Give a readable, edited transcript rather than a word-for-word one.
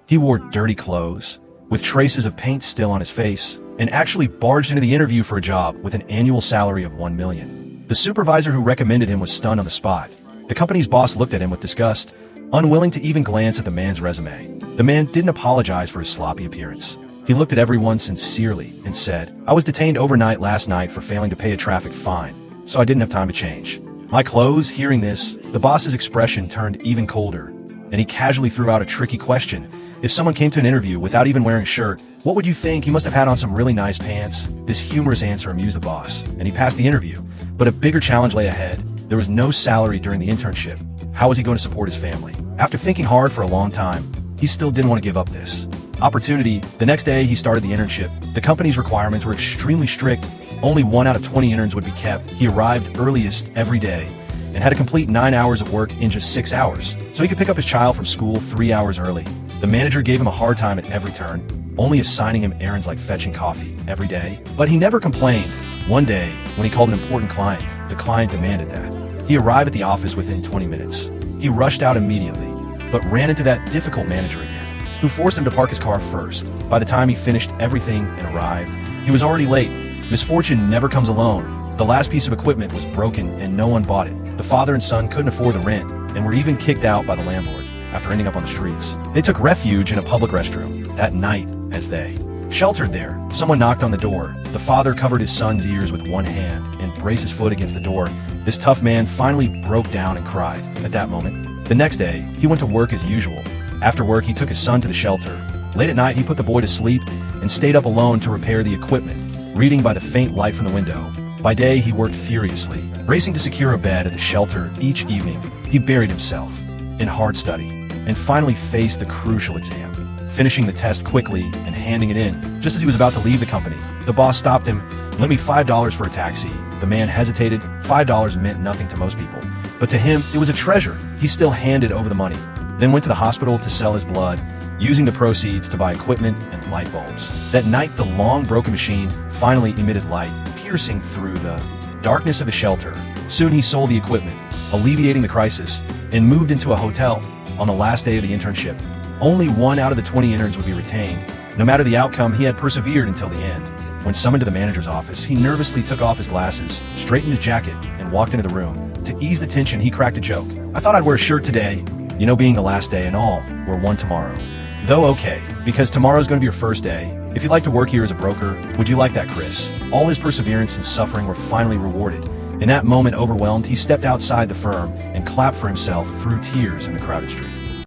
He wore dirty clothes, with traces of paint still on his face, and actually barged into the interview for a job with an annual salary of $1 million. The supervisor who recommended him was stunned on the spot. The company's boss looked at him with disgust, unwilling to even glance at the man's resume. The man didn't apologize for his sloppy appearance. He looked at everyone sincerely and said, "I was detained overnight last night for failing to pay a traffic fine, so I didn't have time to change my clothes." Hearing this, the boss's expression turned even colder, and he casually threw out a tricky question. If someone came to an interview without even wearing a shirt, what would you think? "You must have had on some really nice pants." This humorous answer amused the boss, and he passed the interview. But a bigger challenge lay ahead. There was no salary during the internship. How was he going to support his family? After thinking hard for a long time, he still didn't want to give up this opportunity. The next day, he started the internship. The company's requirements were extremely strict. Only 1 out of 20 interns would be kept. He arrived earliest every day and had to complete 9 hours of work in just 6 hours, so he could pick up his child from school 3 hours early. The manager gave him a hard time at every turn, only assigning him errands like fetching coffee every day. But he never complained. One day, when he called an important client, the client demanded that he arrive at the office within 20 minutes. He rushed out immediately, but ran into that difficult manager again, who forced him to park his car first. By the time he finished everything and arrived, he was already late. Misfortune never comes alone. The last piece of equipment was broken and no one bought it. The father and son couldn't afford the rent and were even kicked out by the landlord after ending up on the streets. They took refuge in a public restroom. That night, as they sheltered there, someone knocked on the door. The father covered his son's ears with one hand and braced his foot against the door. This tough man finally broke down and cried at that moment. The next day, he went to work as usual. After work, he took his son to the shelter. Late at night, he put the boy to sleep and stayed up alone to repair the equipment, reading by the faint light from the window. By day, he worked furiously, racing to secure a bed at the shelter each evening. He buried himself in hard study and finally faced the crucial exam, finishing the test quickly and handing it in. Just as he was about to leave the company, the boss stopped him. "Lend me $5 for a taxi." The man hesitated. $5 meant nothing to most people, but to him, it was a treasure. He still handed over the money, then went to the hospital to sell his blood, using the proceeds to buy equipment and light bulbs. That night, the long broken machine finally emitted light, piercing through the darkness of the shelter. Soon he sold the equipment, alleviating the crisis, and moved into a hotel. On the last day of the internship, only 1 out of the 20 interns would be retained. No matter the outcome, he had persevered until the end. When summoned to the manager's office, he nervously took off his glasses, straightened his jacket, and walked into the room. To ease the tension, he cracked a joke. "I thought I'd wear a shirt today. You know, being the last day and all, we're one tomorrow. Though okay, because tomorrow's going to be your first day. If you'd like to work here as a broker, would you like that, Chris?" All his perseverance and suffering were finally rewarded. In that moment, overwhelmed, he stepped outside the firm and clapped for himself through tears in the crowded street.